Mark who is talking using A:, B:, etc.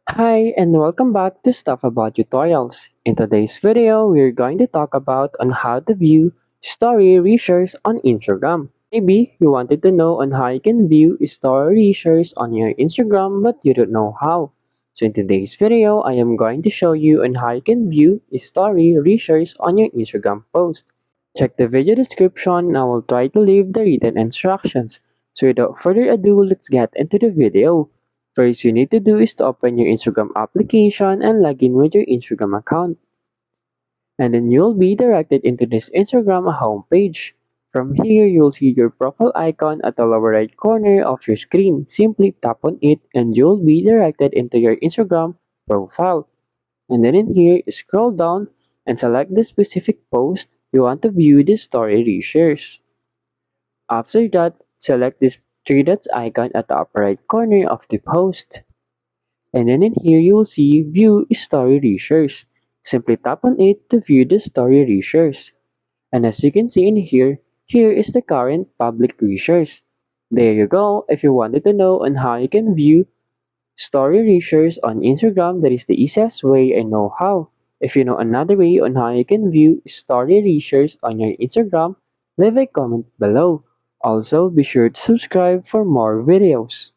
A: Hi and welcome back to Stuff About Tutorials. In today's video, we're going to talk about on how to view story reshares on Instagram. Maybe you wanted to know on how you can view story reshares on your Instagram but you don't know how. So in today's video, I am going to show you on how you can view story reshares on your Instagram post. Check the video description and I will try to leave the written instructions. So without further ado, let's get into the video. First you need to do is to open your Instagram application and log in with your Instagram account. And then you'll be directed into this Instagram homepage. From here, you'll see your profile icon at the lower right corner of your screen. Simply tap on it and you'll be directed into your Instagram profile. And then in here, scroll down and select the specific post you want to view the story reshares. After that, select this three dots icon at the upper right corner of the post. And then in here you will see View Story Reshares. Simply tap on it to view the story reshares. And as you can see in here, here is the current public reshares. There you go. If you wanted to know on how you can view story reshares on Instagram, that is the easiest way I know how. If you know another way on how you can view story reshares on your Instagram, leave a comment below. Also, be sure to subscribe for more videos.